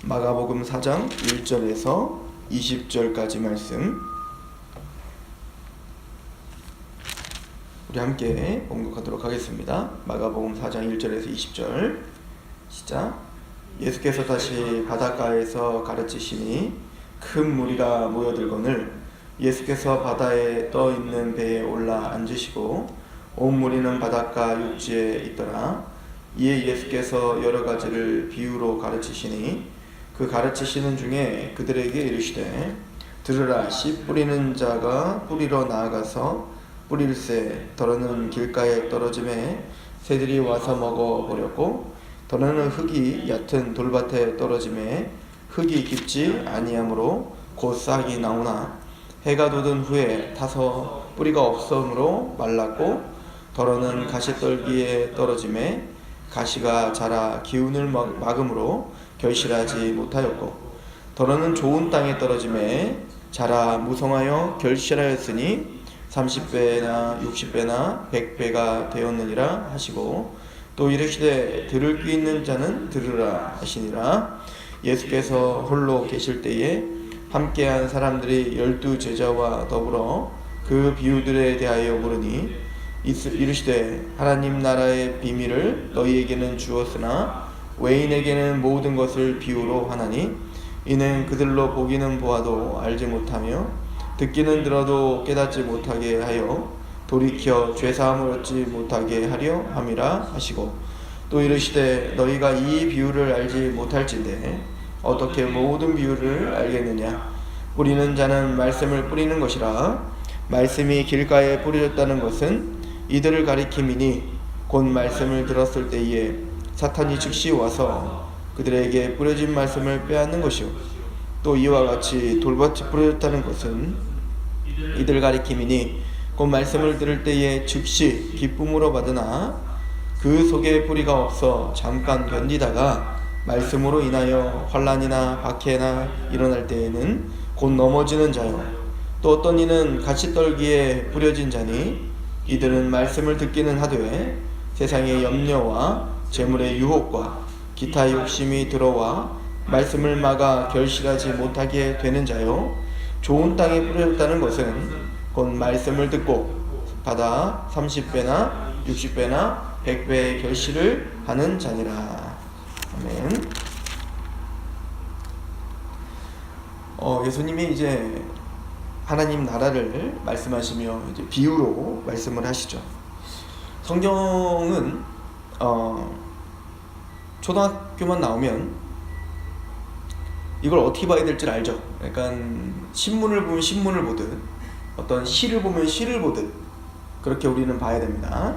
마가복음 4장 1절에서 20절까지 말씀 우리 함께 봉독하도록 하겠습니다. 마가복음 4장 1절에서 20절 시작. 예수께서 다시 바닷가에서 가르치시니 큰 무리가 모여들거늘 예수께서 바다에 떠 있는 배에 올라 앉으시고 온 무리는 바닷가 육지에 있더라. 이에 예수께서 여러 가지를 비유로 가르치시니 그 가르치시는 중에 그들에게 이르시되 들으라. 씨 뿌리는 자가 뿌리러 나아가서 뿌릴새 더러는 길가에 떨어짐에 새들이 와서 먹어버렸고 더러는 흙이 얕은 돌밭에 떨어짐에 흙이 깊지 아니하므로 곧 싹이 나오나 해가 돋은 후에 타서 뿌리가 없으므로 말랐고 더러는 가시떨기에 떨어짐에 가시가 자라 기운을 막음으로 결실하지 못하였고 더러는 좋은 땅에 떨어짐에 자라 무성하여 결실하였으니 30배나 60배나 100배가 되었느니라 하시고 또 이르시되 들을 귀 있는 자는 들으라 하시니라. 예수께서 홀로 계실 때에 함께한 사람들이 12 제자와 더불어 그 비유들에 대하여 물으니 이르시되 하나님 나라의 비밀을 너희에게는 주었으나 외인에게는 모든 것을 비유로 하나니 이는 그들로 보기는 보아도 알지 못하며 듣기는 들어도 깨닫지 못하게 하여 돌이켜 죄사함을 얻지 못하게 하려 함이라 하시고 또 이르시되 너희가 이 비유를 알지 못할진대 어떻게 모든 비유를 알겠느냐. 뿌리는 자는 말씀을 뿌리는 것이라. 말씀이 길가에 뿌려졌다는 것은 이들을 가리킴이니 곧 말씀을 들었을 때에 사탄이 즉시 와서 그들에게 뿌려진 말씀을 빼앗는 것이요 또 이와 같이 돌밭이 뿌려졌다는 것은 이들 가리킴이니 곧 말씀을 들을 때에 즉시 기쁨으로 받으나 그 속에 뿌리가 없어 잠깐 견디다가 말씀으로 인하여 환난이나 박해나 일어날 때에는 곧 넘어지는 자요 또 어떤 이는 가시떨기에 뿌려진 자니 이들은 말씀을 듣기는 하되 세상의 염려와 재물의 유혹과 기타 욕심이 들어와 말씀을 막아 결실하지 못하게 되는 자요 좋은 땅에 뿌려졌다는 것은 곧 말씀을 듣고 받아 30배나 60배나 100배의 결실을 하는 자니라. 아멘. 예수님이 이제 하나님 나라를 말씀하시며 이제 비유로 말씀을 하시죠. 성경은 초등학교만 나오면 이걸 어떻게 봐야 될지 알죠. 약간 신문을 보면 신문을 보듯 어떤 시를 보면 시를 보듯 그렇게 우리는 봐야 됩니다.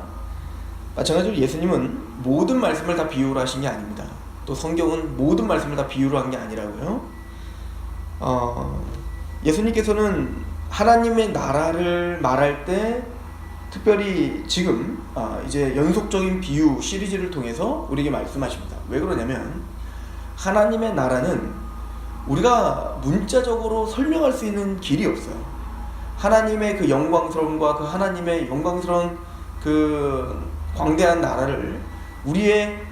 마찬가지로 예수님은 모든 말씀을 다 비유로 하신 게 아닙니다. 또 성경은 모든 말씀을 다 비유로 한 게 아니라고요. 예수님께서는 하나님의 나라를 말할 때 특별히 지금 이제 연속적인 비유 시리즈를 통해서 우리에게 말씀하십니다. 왜 그러냐면 하나님의 나라는 우리가 문자적으로 설명할 수 있는 길이 없어요. 하나님의 그 영광스러움과 그 하나님의 영광스러운 그 광대한 나라를 우리의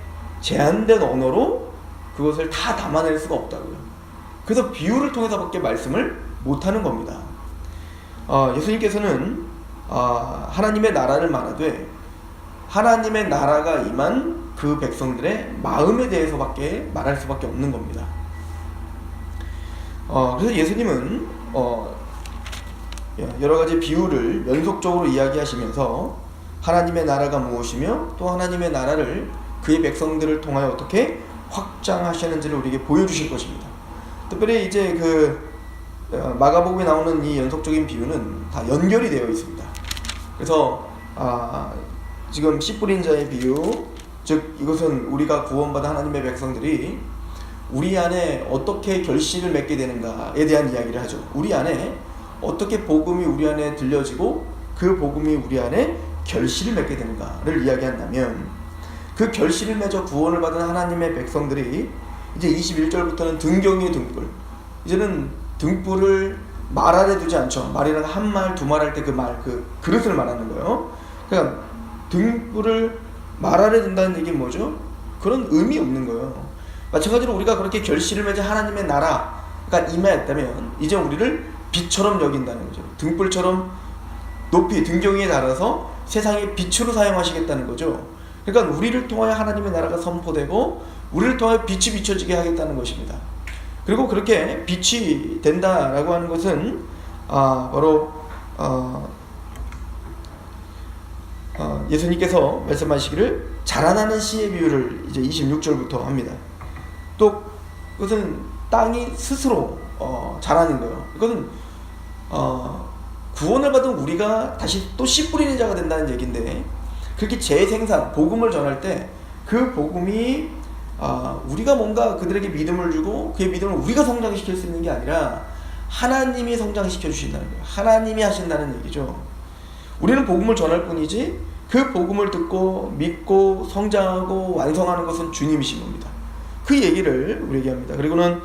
제한된 언어로 그것을 다 담아낼 수가 없다고요. 그래서 비유를 통해서밖에 말씀을 못하는 겁니다. 예수님께서는 하나님의 나라를 말하되 하나님의 나라가 임한 그 백성들의 마음에 대해서밖에 말할 수밖에 없는 겁니다. 그래서 예수님은 여러 가지 비유를 연속적으로 이야기하시면서 하나님의 나라가 무엇이며 또 하나님의 나라를 그의 백성들을 통하여 어떻게 확장하시는지를 우리에게 보여주실 것입니다. 특별히 이제 그 마가복음에 나오는 이 연속적인 비유는 다 연결이 되어 있습니다. 그래서 지금 씨 뿌린 자의 비유, 즉 이것은 우리가 구원받은 하나님의 백성들이 우리 안에 어떻게 결실을 맺게 되는가에 대한 이야기를 하죠. 우리 안에 어떻게 복음이 우리 안에 들려지고 그 복음이 우리 안에 결실을 맺게 되는가를 이야기한다면 그 결실을 맺어 구원을 받은 하나님의 백성들이 이제 21절부터는 등경의 등불, 이제는 등불을 말 아래 두지 않죠. 말이랑 한 말, 두 말 할 때 그 말, 그 그릇을 말하는 거예요. 그러니까 등불을 말 아래 둔다는 얘기는 뭐죠? 그런 의미 없는 거예요. 마찬가지로 우리가 그렇게 결실을 맺어 하나님의 나라가 임했다면 이제 우리를 빛처럼 여긴다는 거죠. 등불처럼 높이 등경 위에 달아서 세상의 빛으로 사용하시겠다는 거죠. 그러니까 우리를 통하여 하나님의 나라가 선포되고 우리를 통하여 빛이 비춰지게 하겠다는 것입니다. 그리고 그렇게 빛이 된다라고 하는 것은 바로 예수님께서 말씀하시기를 자라나는 씨의 비유를 이제 26절부터 합니다. 또 그것은 땅이 스스로 자라는 거예요. 이것은 구원을 받은 우리가 다시 또 씨 뿌리는 자가 된다는 얘기인데, 그렇게 재생산, 복음을 전할 때 그 복음이 우리가 뭔가 그들에게 믿음을 주고 그의 믿음을 우리가 성장시킬 수 있는 게 아니라 하나님이 성장시켜 주신다는 거예요. 하나님이 하신다는 얘기죠. 우리는 복음을 전할 뿐이지 그 복음을 듣고 믿고 성장하고 완성하는 것은 주님이신 겁니다. 그 얘기를 우리에게 합니다. 그리고는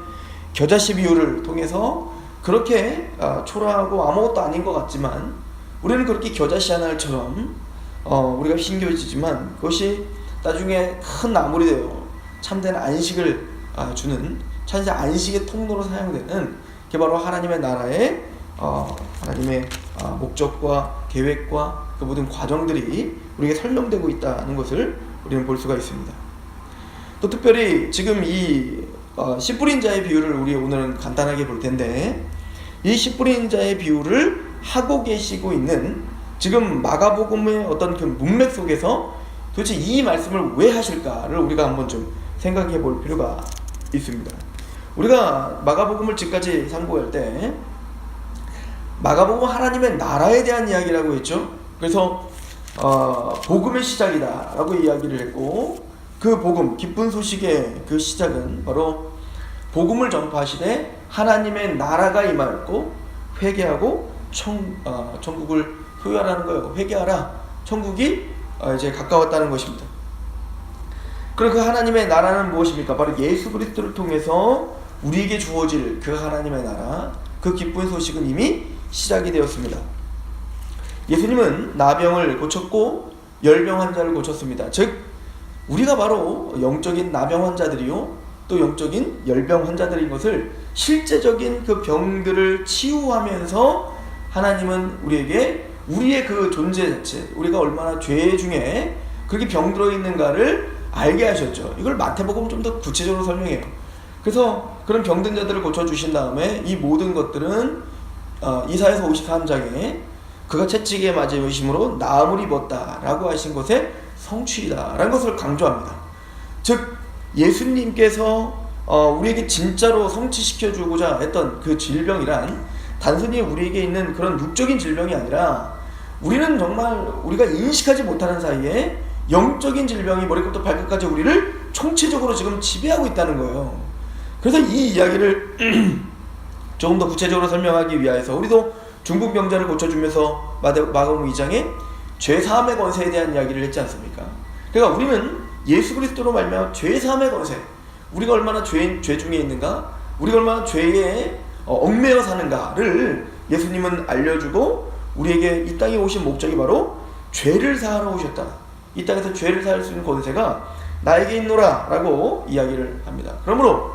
겨자씨 비유를 통해서 그렇게 초라하고 아무것도 아닌 것 같지만 우리는 그렇게 겨자씨 하나처럼 우리가 신겨지지만 그것이 나중에 큰 나물이 되어 참된 안식을 주는 참된 안식의 통로로 사용되는 그게 바로 하나님의 나라의 하나님의 목적과 계획과 그 모든 과정들이 우리에게 설명되고 있다는 것을 우리는 볼 수가 있습니다. 또 특별히 지금 이 씨 뿌린 자의 비유를 우리 오늘은 간단하게 볼 텐데, 이 씨 뿌린 자의 비유를 하고 계시고 있는 지금 마가복음의 어떤 그 문맥 속에서 도대체 이 말씀을 왜 하실까를 우리가 한번 좀 생각해 볼 필요가 있습니다. 우리가 마가복음을 지금까지 상고할 때 마가복음은 하나님의 나라에 대한 이야기라고 했죠. 그래서 복음의 시작이다 라고 이야기를 했고, 그 복음, 기쁜 소식의 그 시작은 바로 복음을 전파하시되 하나님의 나라가 임하였고 회개하고 천국을 소유하라는 거예요. 회개하라, 천국이 이제 가까웠다는 것입니다. 그리고 그 하나님의 나라는 무엇입니까? 바로 예수 그리스도를 통해서 우리에게 주어질 그 하나님의 나라, 그 기쁜 소식은 이미 시작이 되었습니다. 예수님은 나병을 고쳤고 열병 환자를 고쳤습니다. 즉 우리가 바로 영적인 나병 환자들이요 또 영적인 열병 환자들인 것을, 실제적인 그 병들을 치유하면서 하나님은 우리에게 우리의 그 존재 자체, 우리가 얼마나 죄 중에 그렇게 병들어 있는가를 알게 하셨죠. 이걸 마태복음 좀 더 구체적으로 설명해요. 그래서 그런 병든 자들을 고쳐주신 다음에 이 모든 것들은 이사야서 53장에 그가 채찍에 맞아 여심으로 나음을 입었다라고 하신 것의 성취이다라는 것을 강조합니다. 즉 예수님께서 우리에게 진짜로 성취시켜주고자 했던 그 질병이란 단순히 우리에게 있는 그런 육적인 질병이 아니라 우리는 정말 우리가 인식하지 못하는 사이에 영적인 질병이 머리부터 발끝까지 우리를 총체적으로 지금 지배하고 있다는 거예요. 그래서 이 이야기를 조금 더 구체적으로 설명하기 위해서 우리도 중풍 병자를 고쳐주면서 마가복음 2장에 죄사함의 권세에 대한 이야기를 했지 않습니까? 그러니까 우리는 예수 그리스도로 말미암아 죄사함의 권세, 우리가 얼마나 죄 중에 있는가, 우리가 얼마나 죄에 얽매여 사는가를 예수님은 알려주고 우리에게 이 땅에 오신 목적이 바로 죄를 사하러 오셨다. 이 땅에서 죄를 사할 수 있는 권세가 나에게 있노라 라고 이야기를 합니다. 그러므로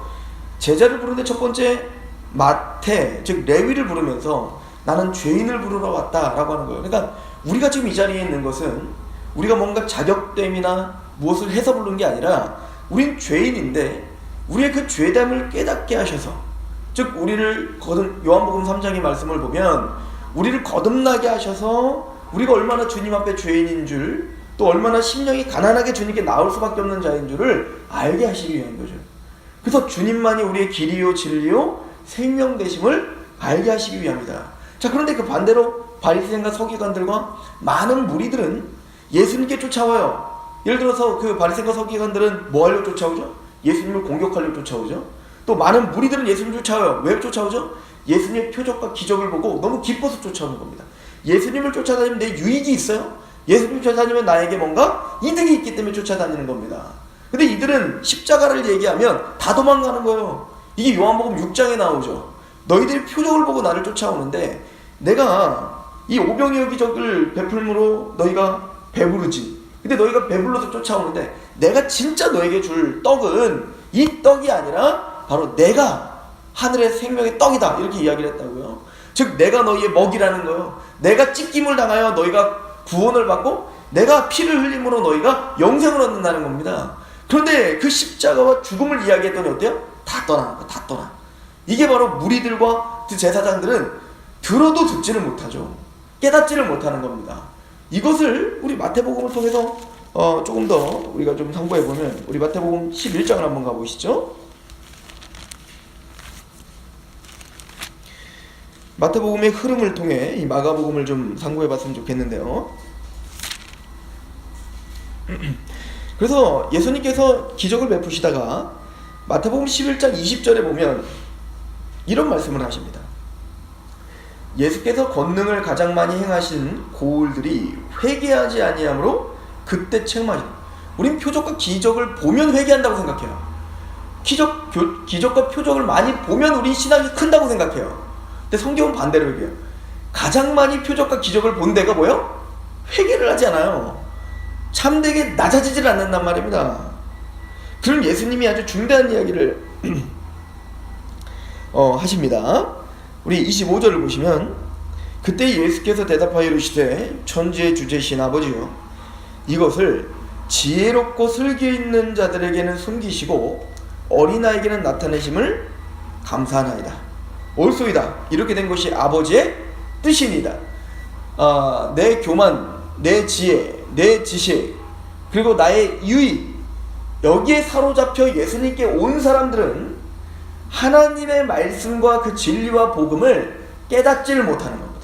제자를 부르는데 첫 번째 마태, 즉 레위를 부르면서 나는 죄인을 부르러 왔다 라고 하는 거예요. 그러니까 우리가 지금 이 자리에 있는 것은 우리가 뭔가 자격됨이나 무엇을 해서 부른 게 아니라 우린 죄인인데 우리의 그 죄됨을 깨닫게 하셔서, 즉 우리를 요한복음 3장의 말씀을 보면 우리를 거듭나게 하셔서 우리가 얼마나 주님 앞에 죄인인 줄, 또 얼마나 심령이 가난하게 주님께 나올 수밖에 없는 자인 줄을 알게 하시기 위한 거죠. 그래서 주님만이 우리의 길이요 진리요 생명 되심을 알게 하시기 위함이다. 자, 그런데 그 반대로 바리새인과 서기관들과 많은 무리들은 예수님께 쫓아와요. 예를 들어서 그 바리새인과 서기관들은 뭐 하려고 쫓아오죠? 예수님을 공격하려고 쫓아오죠. 또 많은 무리들은 예수님을 쫓아와요. 왜 쫓아오죠? 예수님의 표적과 기적을 보고 너무 기뻐서 쫓아오는 겁니다. 예수님을 쫓아다니면 내 유익이 있어요? 예수님을 쫓아다니면 나에게 뭔가 이득이 있기 때문에 쫓아다니는 겁니다. 근데 이들은 십자가를 얘기하면 다 도망가는 거예요. 이게 요한복음 6장에 나오죠. 너희들이 표적을 보고 나를 쫓아오는데 내가 이 오병이어 기적을 베풀므로 너희가 배부르지. 근데 너희가 배불러서 쫓아오는데 내가 진짜 너에게 줄 떡은 이 떡이 아니라 바로 내가 하늘의 생명의 떡이다 이렇게 이야기를 했다고요. 즉 내가 너희의 먹이라는 거예요. 내가 찢김을 당하여 너희가 구원을 받고 내가 피를 흘림으로 너희가 영생을 얻는다는 겁니다. 그런데 그 십자가와 죽음을 이야기했더니 어때요? 다 떠나는 거야. 다 떠나. 이게 바로 무리들과 그 제사장들은 들어도 듣지를 못하죠. 깨닫지를 못하는 겁니다. 이것을 우리 마태복음을 통해서 조금 더 우리가 좀 상고해보면 우리 마태복음 11장을 한번 가보시죠. 마태복음의 흐름을 통해 이 마가복음을 좀 상고해봤으면 좋겠는데요. 그래서 예수님께서 기적을 베푸시다가 마태복음 11장 20절에 보면 이런 말씀을 하십니다. 예수께서 권능을 가장 많이 행하신 고을들이 회개하지 아니하므로 그때 책망하시라. 우린 표적과 기적을 보면 회개한다고 생각해요. 기적과 표적을 많이 보면 우리 신앙이 큰다고 생각해요. 근데 성경은 반대로 얘기해요. 가장 많이 표적과 기적을 본 데가 뭐예요? 회개를 하지 않아요. 참되게 낮아지질 않는단 말입니다. 그럼 예수님이 아주 중대한 이야기를 하십니다. 우리 25절을 보시면 그때 예수께서 대답하여 이르시되 천지의 주제신 아버지여 이것을 지혜롭고 슬기 있는 자들에게는 숨기시고 어린아이에게는 나타내심을 감사하나이다. 옳소이다. 이렇게 된 것이 아버지의 뜻입니다. 내 교만, 내 지혜, 내 지식 그리고 나의 유의 여기에 사로잡혀 예수님께 온 사람들은 하나님의 말씀과 그 진리와 복음을 깨닫지를 못하는 겁니다.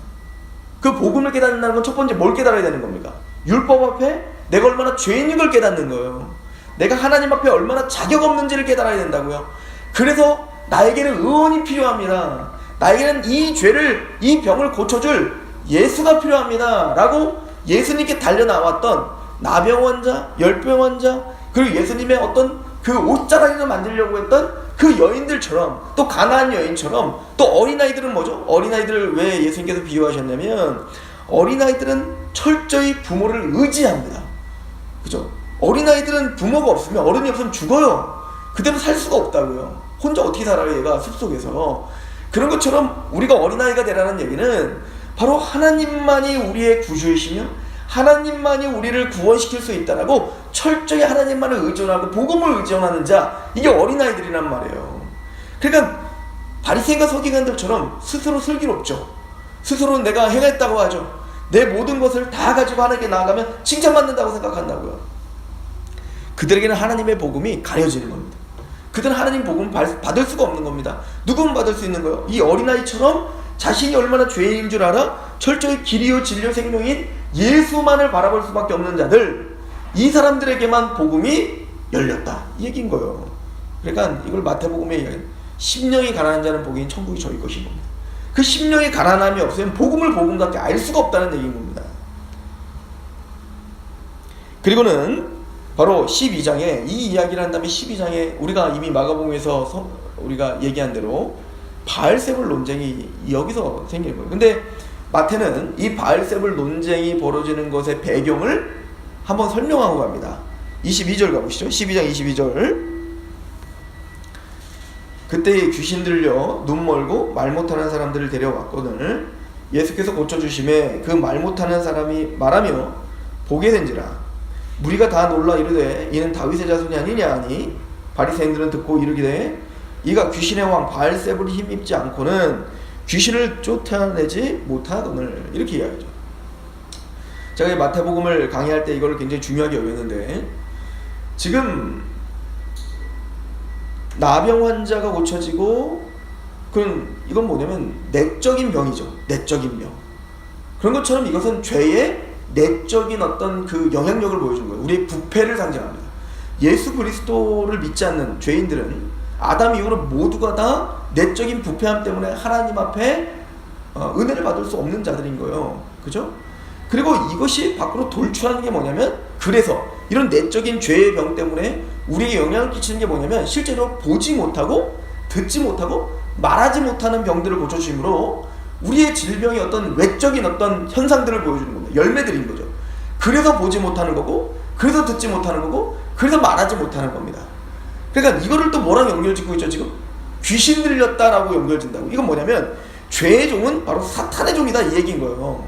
그 복음을 깨닫는다는 건 첫 번째 뭘 깨달아야 되는 겁니까? 율법 앞에 내가 얼마나 죄인인 걸 깨닫는 거예요. 내가 하나님 앞에 얼마나 자격 없는지를 깨달아야 된다고요. 그래서 나에게는 의원이 필요합니다. 나에게는 이 죄를, 이 병을 고쳐줄 예수가 필요합니다 라고 예수님께 달려나왔던 나병 환자, 열병 환자 그리고 예수님의 어떤 그 옷자락을 만들려고 했던 그 여인들처럼 또 가나안 여인처럼 또 어린아이들은 뭐죠? 어린아이들을 왜 예수님께서 비유하셨냐면 어린아이들은 철저히 부모를 의지합니다. 그죠? 어린아이들은 부모가 없으면 어른이 없으면 죽어요. 그대로 살 수가 없다고요. 혼자 어떻게 살아요 얘가 숲속에서. 그런 것처럼 우리가 어린아이가 되라는 얘기는 바로 하나님만이 우리의 구주이시며 하나님만이 우리를 구원시킬 수 있다라고 철저히 하나님만을 의존하고 복음을 의존하는 자 이게 어린아이들이란 말이에요. 그러니까 바리새인과 서기관들처럼 스스로 슬기롭죠. 스스로 내가 행했다고 하죠. 내 모든 것을 다 가지고 하나님께 나아가면 칭찬받는다고 생각한다고요. 그들에게는 하나님의 복음이 가려지는 겁니다. 그들은 하나님 복음을 받을 수가 없는 겁니다. 누구는 받을 수 있는 거예요? 이 어린아이처럼 자신이 얼마나 죄인인 줄 알아 철저히 길이요 진리요 생명인 예수만을 바라볼 수밖에 없는 자들 이 사람들에게만 복음이 열렸다 이 얘기인 거예요. 그러니까 이걸 마태복음에 이야기해요. 심령이 가난한 자는 복이 천국이 저희 것인 겁니다. 그 심령이 가난함이 없으면 복음을 복음답게 알 수가 없다는 얘기인 겁니다. 그리고는 바로 12장에 이 이야기를 한 다음에 12장에 우리가 이미 마가복음에서 우리가 얘기한 대로 바알세불 논쟁이 여기서 생기는 거예요. 근데 마태는 이 바알세불 논쟁이 벌어지는 것의 배경을 한번 설명하고 갑니다. 22절 가보시죠. 12장 22절. 그때 귀신 들려 눈 멀고 말 못하는 사람들을 데려왔거늘 예수께서 고쳐주심에 그 말 못하는 사람이 말하며 보게 된지라 무리가 다 놀라 이르되 이는 다윗의 자손이 아니냐 하니 바리새인들은 듣고 이르기되 이가 귀신의 왕 바알세불이 힘입지 않고는 귀신을 쫓아내지 못하거늘 이렇게 이야기하죠. 제가 이 마태복음을 강의할 때 이걸 굉장히 중요하게 여겼는데 지금 나병 환자가 고쳐지고 그럼 이건 뭐냐면 내적인 병이죠. 내적인 병. 그런 것처럼 이것은 죄의 내적인 어떤 그 영향력을 보여준 거예요. 우리의 부패를 상징합니다. 예수 그리스도를 믿지 않는 죄인들은 아담 이후로 모두가 다 내적인 부패함 때문에 하나님 앞에 은혜를 받을 수 없는 자들인 거예요. 그죠? 그리고 이것이 밖으로 돌출하는 게 뭐냐면 그래서 이런 내적인 죄의 병 때문에 우리에게 영향을 끼치는 게 뭐냐면 실제로 보지 못하고 듣지 못하고 말하지 못하는 병들을 고쳐주심으로 우리의 질병이 어떤 외적인 어떤 현상들을 보여주는 겁니다. 열매들인 거죠. 그래서 보지 못하는 거고 그래서 듣지 못하는 거고 그래서 말하지 못하는 겁니다. 그러니까 이거를 또 뭐랑 연결짓고 있죠 지금? 귀신 들렸다라고 연결진다고. 이건 뭐냐면 죄의 종은 바로 사탄의 종이다 이 얘기인 거예요.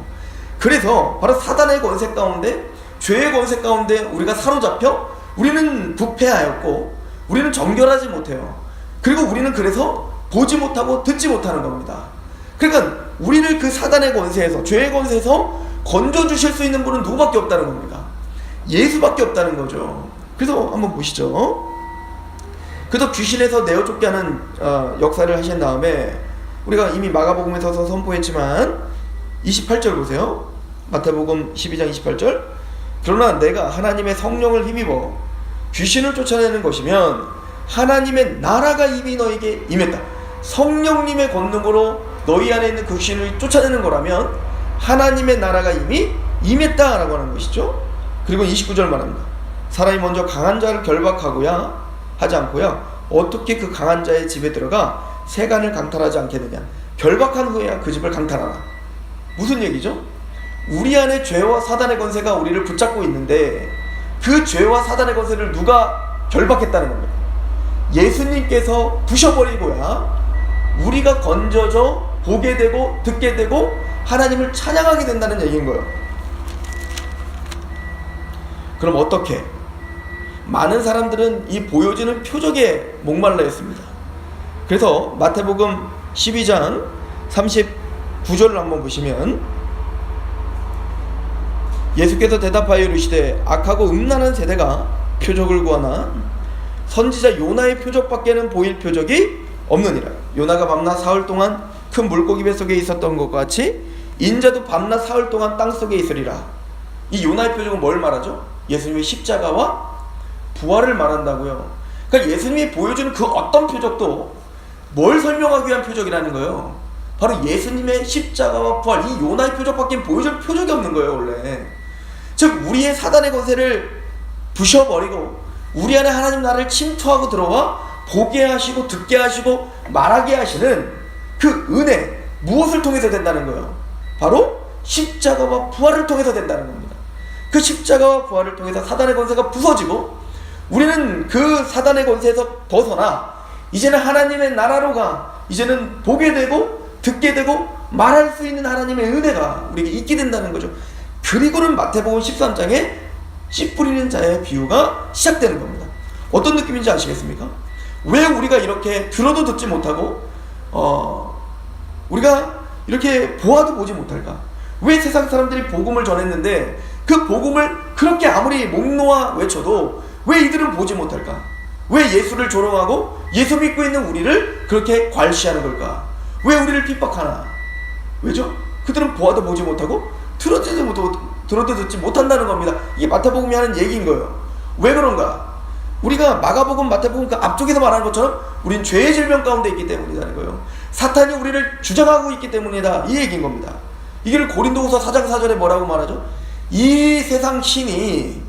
그래서 바로 사단의 권세 가운데, 죄의 권세 가운데 우리가 사로잡혀 우리는 부패하였고 우리는 정결하지 못해요. 그리고 우리는 그래서 보지 못하고 듣지 못하는 겁니다. 그러니까 우리를 그 사단의 권세에서, 죄의 권세에서 건져주실 수 있는 분은 누구밖에 없다는 겁니다. 예수밖에 없다는 거죠. 그래서 한번 보시죠. 그래서 귀신에서 내어 쫓게 하는 역사를 하신 다음에 우리가 이미 마가복음에서 선포했지만 28절 보세요. 마태복음 12장 28절. 그러나 내가 하나님의 성령을 힘입어 귀신을 쫓아내는 것이면 하나님의 나라가 이미 너에게 임했다. 성령님의 권능으로 너희 안에 있는 그 귀신을 쫓아내는 거라면 하나님의 나라가 이미 임했다라고 하는 것이죠. 그리고 29절 말합니다. 사람이 먼저 강한 자를 결박하고야 하지 않고야 어떻게 그 강한 자의 집에 들어가 세간을 강탈하지 않겠느냐. 결박한 후에야 그 집을 강탈하라. 무슨 얘기죠? 우리 안에 죄와 사단의 권세가 우리를 붙잡고 있는데 그 죄와 사단의 권세를 누가 결박했다는 겁니다. 예수님께서 부셔버리고야 우리가 건져져 보게 되고 듣게 되고 하나님을 찬양하게 된다는 얘기인 거예요. 그럼 어떻게? 많은 사람들은 이 보여지는 표적에 목말라 했습니다. 그래서 마태복음 12장 39절을 한번 보시면 예수께서 대답하여 이르시되 악하고 음란한 세대가 표적을 구하나 선지자 요나의 표적밖에는 보일 표적이 없느니라. 요나가 밤낮 사흘 동안 큰 물고기 뱃속에 있었던 것과 같이 인자도 밤낮 사흘 동안 땅속에 있으리라. 이 요나의 표적은 뭘 말하죠? 예수님의 십자가와 부활을 말한다고요. 그러니까 예수님이 보여주는 그 어떤 표적도 뭘 설명하기 위한 표적이라는 거예요. 바로 예수님의 십자가와 부활, 이 요나의 표적밖에 보여줄 표적이 없는 거예요 원래. 즉 우리의 사단의 권세를 부셔버리고 우리 안에 하나님 나라를 침투하고 들어와 보게 하시고 듣게 하시고 말하게 하시는 그 은혜, 무엇을 통해서 된다는 거예요? 바로 십자가와 부활을 통해서 된다는 겁니다. 그 십자가와 부활을 통해서 사단의 권세가 부서지고 우리는 그 사단의 권세에서 벗어나 이제는 하나님의 나라로 가, 이제는 보게 되고 듣게 되고 말할 수 있는 하나님의 은혜가 우리에게 있게 된다는 거죠. 그리고는 마태복음 13장에 씨 뿌리는 자의 비유가 시작되는 겁니다. 어떤 느낌인지 아시겠습니까? 왜 우리가 이렇게 들어도 듣지 못하고 우리가 이렇게 보아도 보지 못할까? 왜 세상 사람들이 복음을 전했는데 그 복음을 그렇게 아무리 목 놓아 외쳐도 왜 이들은 보지 못할까? 왜 예수를 조롱하고 예수 믿고 있는 우리를 그렇게 괄시하는 걸까? 왜 우리를 핍박하나? 왜죠? 그들은 보아도 보지 못하고 들어도 듣지 못한다는 겁니다. 이게 마태복음이 하는 얘기인 거예요. 왜 그런가? 우리가 마가복음, 마태복음 그 앞쪽에서 말하는 것처럼 우린 죄의 질병 가운데 있기 때문이라는 거예요. 사탄이 우리를 주장하고 있기 때문이다, 이 얘기인 겁니다. 이걸 고린도후서 4장 4절에 뭐라고 말하죠? 이 세상 신이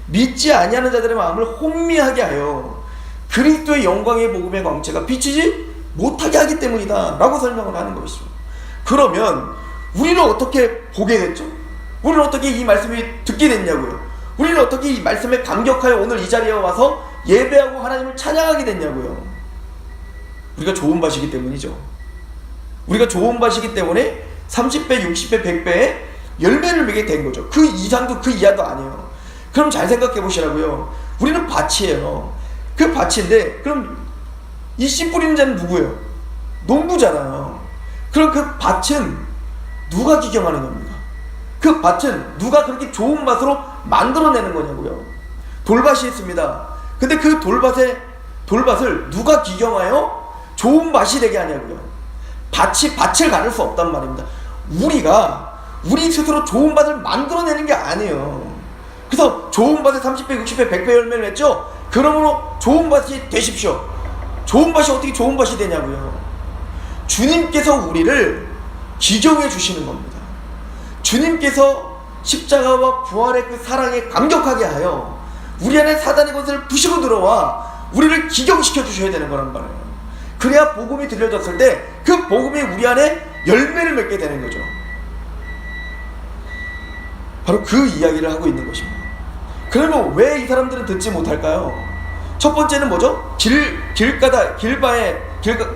믿지 아니하는 자들의 마음을 혼미하게 하여 그리스도의 영광의 복음의 광채가 비치지 못하게 하기 때문이다 라고 설명을 하는 것이죠. 그러면 우리는 어떻게 보게 됐죠? 우리는 어떻게 이 말씀이 듣게 됐냐고요? 우리는 어떻게 이 말씀에 감격하여 오늘 이 자리에 와서 예배하고 하나님을 찬양하게 됐냐고요? 우리가 좋은 밭이기 때문이죠. 우리가 좋은 밭이기 때문에 30배, 60배, 100배의 열매를 맺게 된 거죠. 그 이상도 그 이하도 아니에요. 그럼 잘 생각해 보시라고요. 우리는 밭이에요. 그 밭인데 그럼 이 씨 뿌리는 자는 누구예요? 농부잖아요. 그럼 그 밭은 누가 기경하는 겁니까? 그 밭은 누가 그렇게 좋은 밭으로 만들어내는 거냐고요. 돌밭이 있습니다. 근데 그 돌밭을 누가 기경하여 좋은 밭이 되게 하냐고요. 밭을 가를 수 없단 말입니다. 우리 스스로 좋은 밭을 만들어내는 게 아니에요. 그래서 좋은 밭에 30배, 60배, 100배 열매를 맺죠. 그러므로 좋은 밭이 되십시오. 좋은 밭이 어떻게 좋은 밭이 되냐고요. 주님께서 우리를 기경해 주시는 겁니다. 주님께서 십자가와 부활의 그 사랑에 감격하게 하여 우리 안에 사단의 것을 부시고 들어와 우리를 기경시켜 주셔야 되는 거란 말이에요. 그래야 복음이 들려졌을 때 그 복음이 우리 안에 열매를 맺게 되는 거죠. 바로 그 이야기를 하고 있는 것입니다. 그러면 왜 이 사람들은 듣지 못할까요? 첫 번째는 뭐죠?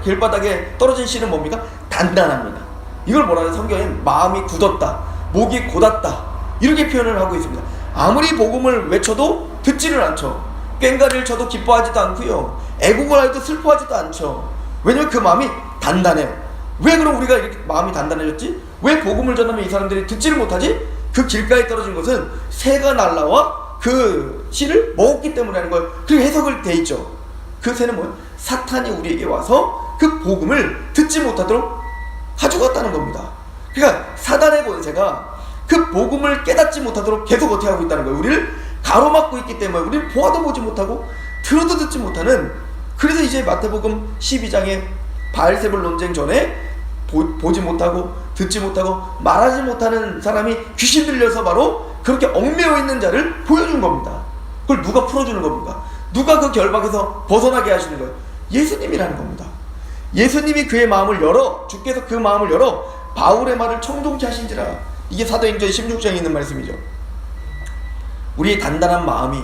길바닥에 떨어진 씨는 뭡니까? 단단합니다. 이걸 뭐라 해요? 성경에 마음이 굳었다, 목이 곧았다, 이렇게 표현을 하고 있습니다. 아무리 복음을 외쳐도 듣지를 않죠. 꽹과리를 쳐도 기뻐하지도 않고요, 애국을 해도 슬퍼하지도 않죠. 왜냐면 그 마음이 단단해요. 왜 그럼 우리가 이렇게 마음이 단단해졌지? 왜 복음을 전하면 이 사람들이 듣지를 못하지? 그 길가에 떨어진 것은 새가 날라와 그 씨를 먹었기 때문에 하는 거예요. 그리고 해석을 돼 있죠. 그 새는 뭐예요? 사탄이 우리에게 와서 그 복음을 듣지 못하도록 가져갔다는 겁니다. 그러니까 사단의 권세가 그 복음을 깨닫지 못하도록 계속 어떻게 하고 있다는 거예요? 우리를 가로막고 있기 때문에 우리를 보아도 보지 못하고 들어도 듣지 못하는. 그래서 이제 마태복음 12장에 바알세불 논쟁 전에 보지 못하고 듣지 못하고 말하지 못하는 사람이 귀신 들려서 바로 그렇게 얽매여 있는 자를 보여준 겁니다. 그걸 누가 풀어주는 겁니까? 누가 그 결박에서 벗어나게 하시는 거예요? 예수님이라는 겁니다. 예수님이 그의 마음을 열어, 주께서 그 마음을 열어 바울의 말을 청종케 하신지라. 이게 사도행전 16장에 있는 말씀이죠. 우리의 단단한 마음이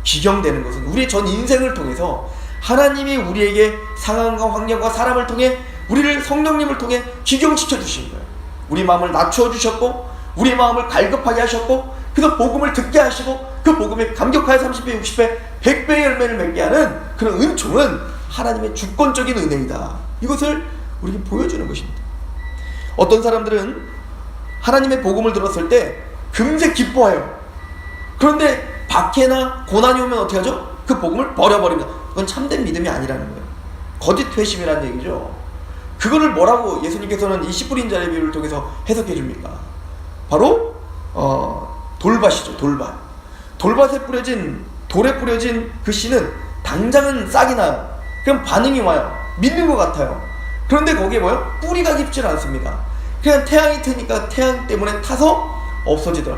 기경되는 것은 우리의 전 인생을 통해서 하나님이 우리에게 상황과 환경과 사람을 통해 우리를 성령님을 통해 기경시켜 주신 거예요. 우리 마음을 낮추어 주셨고 우리 마음을 갈급하게 하셨고 그래서 복음을 듣게 하시고 그 복음에 감격하여 30배, 60배, 100배의 열매를 맺게 하는 그런 은총은 하나님의 주권적인 은혜이다. 이것을 우리에게 보여주는 것입니다. 어떤 사람들은 하나님의 복음을 들었을 때 금세 기뻐해요. 그런데 박해나 고난이 오면 어떻게 하죠? 그 복음을 버려버립니다. 그건 참된 믿음이 아니라는 거예요. 거짓 회심이라는 얘기죠. 그거를 뭐라고 예수님께서는 이 씨 뿌린 자의 비유를 통해서 해석해 줍니까? 바로 돌밭이죠. 돌밭에 뿌려진, 돌에 뿌려진 그 씨는 당장은 싹이 나요. 그럼 반응이 와요. 믿는 것 같아요. 그런데 거기에 뭐예요? 뿌리가 깊지는 않습니다. 그냥 태양이 트니까 태양 때문에 타서 없어지더라.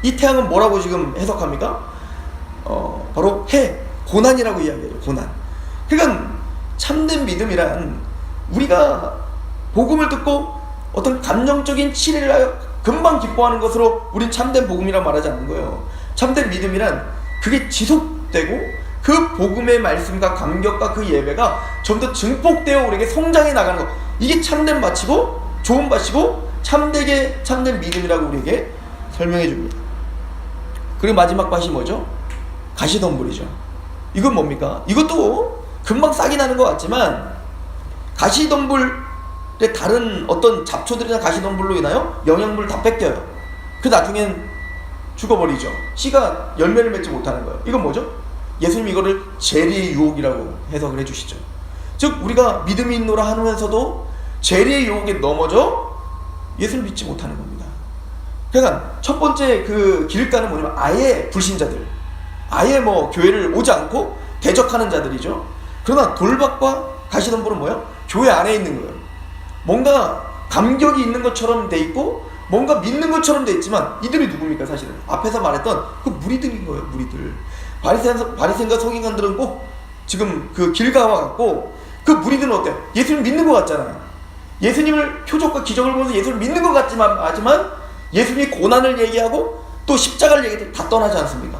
이 태양은 뭐라고 지금 해석합니까? 바로 해, 고난이라고 이야기해요. 고난. 그러니까 참된 믿음이란 우리가 복음을 듣고 어떤 감정적인 치료를 하여 금방 기뻐하는 것으로 우린 참된 복음이라고 말하지 않는 거예요. 참된 믿음이란 그게 지속되고 그 복음의 말씀과 감격과 그 예배가 좀 더 증폭되어 우리에게 성장해 나가는 것. 이게 참된 밭이고 좋은 밭이고 참된 믿음이라고 우리에게 설명해 줍니다. 그리고 마지막 밭이 뭐죠? 가시덤불이죠. 이건 뭡니까? 이것도 금방 싹이 나는 것 같지만 가시덤불의 다른 어떤 잡초들이나 가시덤불로 인하여 영양분을 다 뺏겨요. 그 나중엔 죽어버리죠. 씨가 열매를 맺지 못하는 거예요. 이건 뭐죠? 예수님 이거를 재리의 유혹이라고 해석을 해주시죠. 즉 우리가 믿음이 있노라 하면서도 재리의 유혹에 넘어져 예수를 믿지 못하는 겁니다. 그러니까 첫 번째 그 길가는 뭐냐면 아예 불신자들, 아예 뭐 교회를 오지 않고 대적하는 자들이죠. 그러나 돌밭과 가시덤불은 뭐예요? 교회 안에 있는 거예요. 뭔가 감격이 있는 것처럼 돼 있고 뭔가 믿는 것처럼 돼 있지만 이들이 누굽니까? 사실은 앞에서 말했던 그 무리들인 거예요. 무리들. 바리새인과 서기관들은 꼭 지금 그 길가와 같고 그 무리들은 어때요? 예수님 믿는 것 같잖아요. 예수님을 표적과 기적을 보면서 예수를 믿는 것 같지만 하지만 예수님이 고난을 얘기하고 또 십자가를 얘기해도 다 떠나지 않습니까?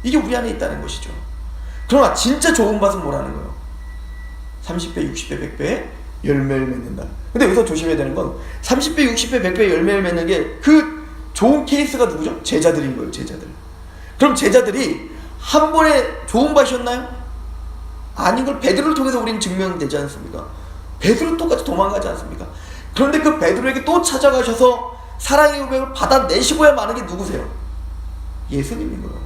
이게 우리 안에 있다는 것이죠. 그러나 진짜 좋은 밭은 뭐라는 거예요? 30배, 60배, 100배의 열매를 맺는다. 근데 여기서 조심해야 되는 건 30배, 60배, 100배의 열매를 맺는 게 그 좋은 케이스가 누구죠? 제자들인 거예요. 제자들. 그럼 제자들이 한 번에 좋은 밭이었나요? 아닌 걸 베드로를 통해서 우리는 증명되지 않습니까? 베드로 똑같이 도망가지 않습니까? 그런데 그 베드로에게 또 찾아가셔서 사랑의 고백을 받아내시고야 마는 게 누구세요? 예수님인 거예요.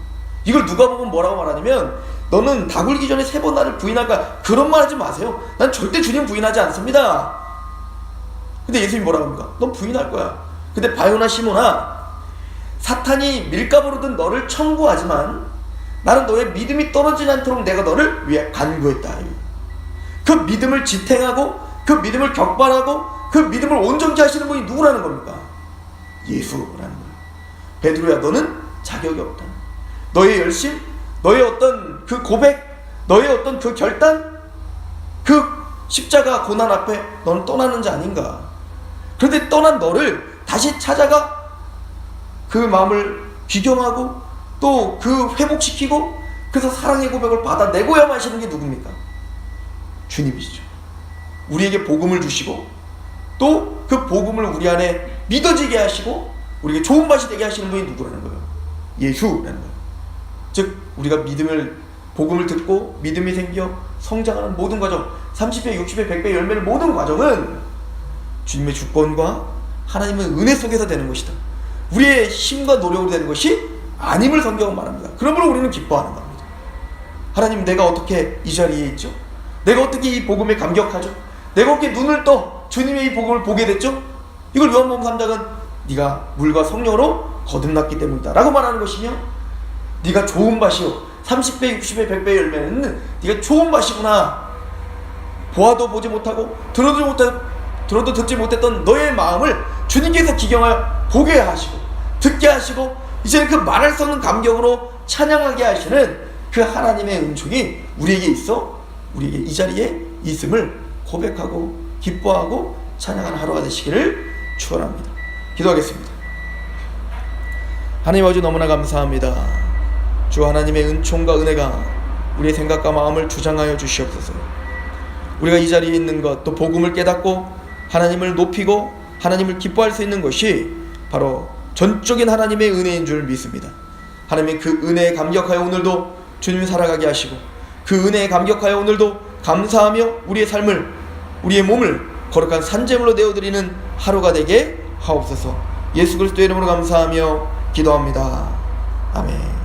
이걸 누가 보면 뭐라고 말하냐면 너는 다 굴기 전에 3번 나를 부인할 거야. 그런 말 하지 마세요. 난 절대 주님 부인하지 않습니다. 근데 예수님이 뭐라고 합니까? 넌 부인할 거야. 근데 바요나 시몬아, 사탄이 밀가부르듯 너를 청구하지만 나는 너의 믿음이 떨어지지 않도록 내가 너를 위해 간구했다. 그 믿음을 지탱하고 그 믿음을 격발하고 그 믿음을 온전케 하시는 분이 누구라는 겁니까? 예수라는 거예요. 베드로야, 너는 자격이 없다. 너의 열심, 너의 어떤 그 고백, 너의 어떤 그 결단, 그 십자가 고난 앞에 너는 떠나는 자 아닌가. 그런데 떠난 너를 다시 찾아가 그 마음을 귀경하고 또 그 회복시키고 그래서 사랑의 고백을 받아내고야 마시는 게 누굽니까? 주님이시죠. 우리에게 복음을 주시고 또 그 복음을 우리 안에 믿어지게 하시고 우리에게 좋은 맛이 되게 하시는 분이 누구라는 거예요? 예수라는 거예요. 즉 우리가 복음을 듣고 믿음이 생겨 성장하는 모든 과정, 30배, 60배, 100배 열매를 모든 과정은 주님의 주권과 하나님의 은혜 속에서 되는 것이다. 우리의 힘과 노력으로 되는 것이 아님을 성경은 말합니다. 그러므로 우리는 기뻐하는 겁니다. 하나님, 내가 어떻게 이 자리에 있죠? 내가 어떻게 이 복음에 감격하죠? 내가 어떻게 눈을 떠 주님의 이 복음을 보게 됐죠? 이걸 요한복음 3장은 네가 물과 성령으로 거듭났기 때문이다 라고 말하는 것이며, 네가 좋은 밭이요 30배, 60배, 100배 열매는 네가 좋은 밭이구나. 보아도 보지 못하고 들어도 듣지 못했던 너의 마음을 주님께서 기경하여 보게 하시고 듣게 하시고 이제는 그 말할 수 없는 감격으로 찬양하게 하시는 그 하나님의 은총이 우리에게 있어 우리에게 이 자리에 있음을 고백하고 기뻐하고 찬양하는 하루가 되시기를 축원합니다. 기도하겠습니다. 하나님 아버지, 너무나 감사합니다. 주 하나님의 은총과 은혜가 우리의 생각과 마음을 주장하여 주시옵소서. 우리가 이 자리에 있는 것, 또 복음을 깨닫고 하나님을 높이고 하나님을 기뻐할 수 있는 것이 바로 전적인 하나님의 은혜인 줄 믿습니다. 하나님의 그 은혜에 감격하여 오늘도 주님을 살아가게 하시고 그 은혜에 감격하여 오늘도 감사하며 우리의 삶을, 우리의 몸을 거룩한 산제물로 내어드리는 하루가 되게 하옵소서. 예수 그리스도의 이름으로 감사하며 기도합니다. 아멘.